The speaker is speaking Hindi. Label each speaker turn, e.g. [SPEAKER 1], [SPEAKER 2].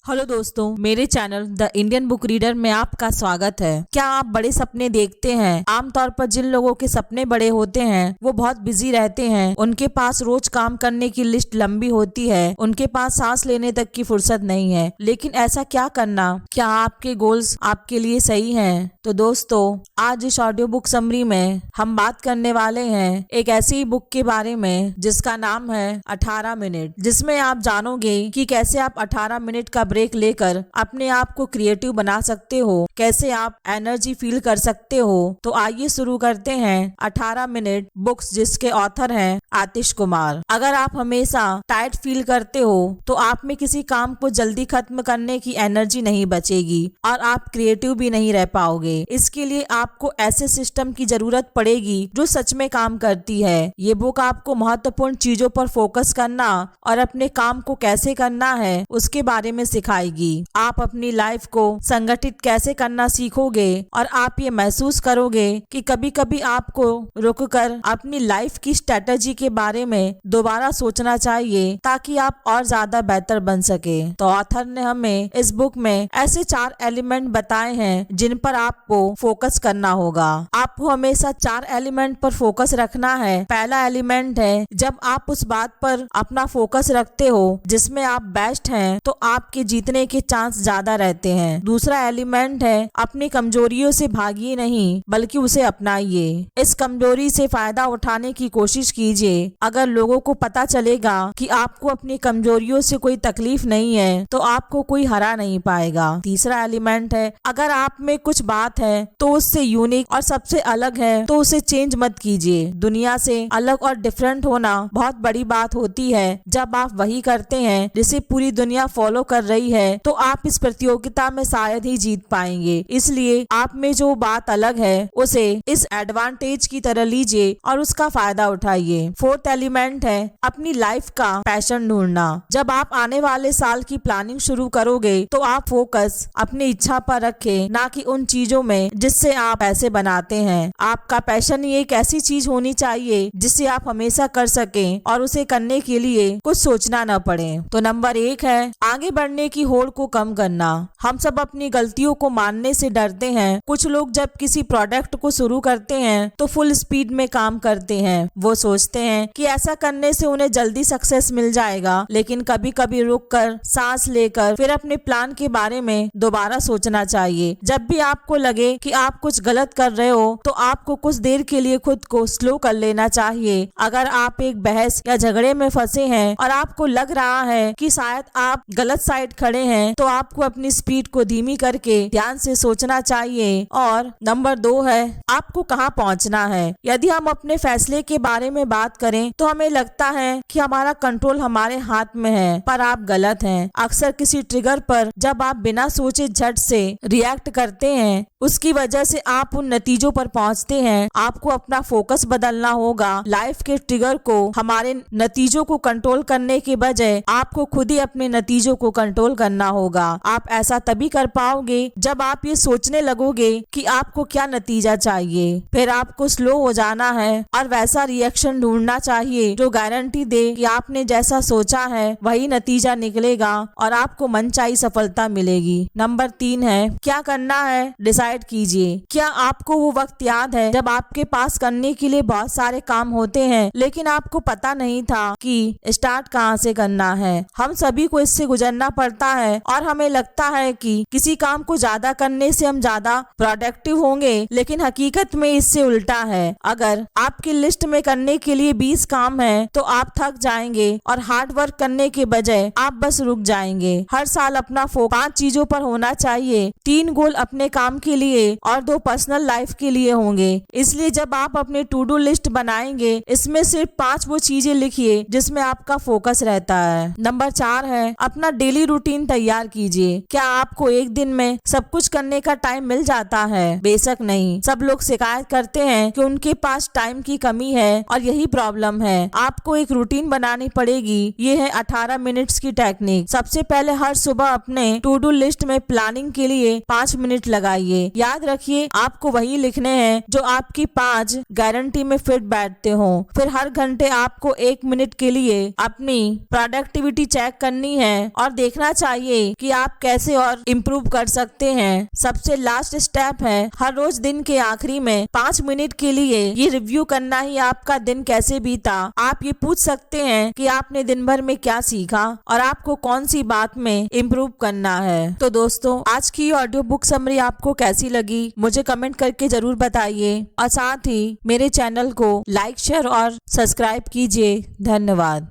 [SPEAKER 1] हेलो दोस्तों, मेरे channel the Indian book reader में आपका स्वागत है। क्या आप बड़े सपने देखते हैं? आमतौर पर जिन लोगों के सपने बड़े होते हैं वो बहुत बिजी रहते हैं। उनके पास रोज काम करने की लिस्ट लंबी होती है। उनके पास सांस लेने तक की फुर्सत नहीं है। लेकिन ऐसा क्या करना? क्या आपके गोल्स आपके लिए सही हैं? तो दोस्तों, आज इस ऑडियो बुक समरी में हम बात करने वाले हैं एक ऐसी बुक के बारे में जिसका नाम है 18 मिनट, जिसमें आप जानोगे कि कैसे आप 18 मिनट का ब्रेक लेकर अपने आप को क्रिएटिव बना सकते हो, कैसे आप एनर्जी फील कर सकते हो। तो आइए शुरू करते हैं 18 मिनट बुक्स, जिसके ऑथर हैं आतिश कुमार। अगर आप हमेशा टायर्ड फील करते हो तो आप में किसी काम को जल्दी खत्म करने की एनर्जी नहीं बचेगी और आप क्रिएटिव भी नहीं रह पाओगे। इसके लिए आपको ऐसे सिस्टम की जरूरत पड़ेगी जो सच में काम करती है। ये बुक आपको महत्वपूर्ण चीजों पर फोकस करना और अपने काम को कैसे करना है उसके बारे में सिखाएगी। आप अपनी लाइफ को संगठित कैसे करना सीखोगे और आप ये महसूस करोगे कि कभी कभी आपको रुककर अपनी लाइफ की स्ट्रेटजी के बारे में दोबारा सोचना चाहिए ताकि आप और ज्यादा बेहतर बन सके। तो ऑथर ने हमें इस बुक में ऐसे 4 एलिमेंट बताए हैं जिन पर आपको फोकस करना होगा। आपको हमेशा 4 एलिमेंट पर फोकस रखना है। पहला एलिमेंट है, जब आप उस बात पर अपना फोकस रखते हो जिसमें आप बेस्ट हैं तो आपके जीतने के चांस ज्यादा रहते हैं। दूसरा एलिमेंट है, अपनी कमजोरियों से भागिए नहीं बल्कि उसे अपनाइए। इस कमजोरी से फायदा उठाने की कोशिश कीजिए। अगर लोगों को पता चलेगा कि आपको अपनी कमजोरियों से कोई तकलीफ नहीं है तो आपको कोई हरा नहीं पाएगा। तीसरा एलिमेंट है, अगर आप में कुछ बात है तो उससे यूनिक और सबसे अलग है तो उसे चेंज मत कीजिए। दुनिया से अलग और डिफरेंट होना बहुत बड़ी बात होती है। जब आप वही करते हैं जिसे पूरी दुनिया फॉलो कर रही है तो आप इस प्रतियोगिता में शायद ही जीत पाएंगे। इसलिए आप में जो बात अलग है उसे इस एडवांटेज की तरह लीजिए और उसका फायदा उठाइए। फोर्थ एलिमेंट है, अपनी लाइफ का पैशन ढूंढना। जब आप आने वाले साल की प्लानिंग शुरू करोगे तो आप फोकस अपनी इच्छा पर रखें, ना कि उन चीजों में जिससे आप पैसे बनाते हैं। आपका पैशन ही एक ऐसी चीज होनी चाहिए जिसे आप हमेशा कर सकें और उसे करने के लिए कुछ सोचना न पड़े। तो नंबर 1 है, आगे बढ़ने की होड़ को कम करना। हम सब अपनी गलतियों को मानने से डरते हैं। कुछ लोग जब किसी प्रोडक्ट को शुरू करते हैं तो फुल स्पीड में काम करते हैं। वो सोचते हैं कि ऐसा करने से उन्हें जल्दी सक्सेस मिल जाएगा, लेकिन कभी कभी रुककर सांस लेकर फिर अपने प्लान के बारे में दोबारा सोचना चाहिए। जब भी आपको लगे कि आप कुछ गलत कर रहे हो तो आपको कुछ देर के लिए खुद को स्लो कर लेना चाहिए। अगर आप एक बहस या झगड़े में फंसे हैं और आपको लग रहा है कि शायद आप गलत साइड खड़े हैं तो आपको अपनी स्पीड को धीमी करके ध्यान से सोचना चाहिए। और नंबर 2 है, आपको कहाँ पहुँचना है। यदि हम अपने फैसले के बारे में बात करें तो हमें लगता है कि हमारा कंट्रोल हमारे हाथ में है, पर आप गलत हैं। अक्सर किसी ट्रिगर पर जब आप बिना सोचे झट से रिएक्ट करते हैं उसकी वजह से आप उन नतीजों पर पहुंचते हैं। आपको अपना फोकस बदलना होगा। लाइफ के ट्रिगर को, हमारे नतीजों को कंट्रोल करने के बजाय आपको खुद ही अपने नतीजों को कंट्रोल करना होगा। आप ऐसा तभी कर पाओगे जब आप ये सोचने लगोगे कि आपको क्या नतीजा चाहिए। फिर आपको स्लो हो जाना है और वैसा रिएक्शन ढूंढना चाहिए जो गारंटी दे कि आपने जैसा सोचा है वही नतीजा निकलेगा और आपको मनचाही सफलता मिलेगी। नंबर 3 है, क्या करना है डिसाइड कीजिए। क्या आपको वो वक्त याद है जब आपके पास करने के लिए बहुत सारे काम होते हैं लेकिन आपको पता नहीं था कि स्टार्ट कहाँ से करना है? हम सभी को इससे गुजरना पड़ता है और हमें लगता है कि किसी काम को ज्यादा करने से हम ज्यादा प्रोडक्टिव होंगे, लेकिन हकीकत में इससे उल्टा है। अगर आपकी लिस्ट में करने के लिए 20 काम है तो आप थक जाएंगे और हार्ड वर्क करने के बजाय आप बस रुक जाएंगे। हर साल अपना फोकस 5 चीजों पर होना चाहिए। 3 गोल अपने काम के लिए और 2 पर्सनल लाइफ के लिए होंगे। इसलिए जब आप अपनी टू डू लिस्ट बनाएंगे इसमें सिर्फ 5 वो चीजें लिखिए जिसमें आपका फोकस रहता है। नंबर 4 है, अपना डेली रूटीन तैयार कीजिए। क्या आपको एक दिन में सब कुछ करने का टाइम मिल जाता है? बेशक नहीं। सब लोग शिकायत करते हैं कि उनके पास टाइम की कमी है और यही प्रॉब्लम है। आपको एक रूटीन बनानी पड़ेगी। ये है 18 मिनट्स की टेक्निक। सबसे पहले हर सुबह अपने टू डू लिस्ट में प्लानिंग के लिए 5 मिनट लगाइए। याद रखिए आपको वही लिखने हैं जो आपकी 5 गारंटी में फिट बैठते हो। फिर हर घंटे आपको 1 मिनट के लिए अपनी प्रोडक्टिविटी चेक करनी है और देखना चाहिए कि आप कैसे और इम्प्रूव कर सकते हैं। सबसे लास्ट स्टेप है हर रोज दिन के आखिरी में 5 मिनट के लिए ये रिव्यू करना ही आपका दिन कैसे बीता। आप ये पूछ सकते हैं कि आपने दिन भर में क्या सीखा और आपको कौन सी बात में इम्प्रूव करना है। तो दोस्तों आज की ऑडियो बुक समरी आपको कैसी लगी मुझे कमेंट करके जरूर बताइए और साथ ही मेरे चैनल को लाइक शेयर और सब्सक्राइब कीजिए। धन्यवाद।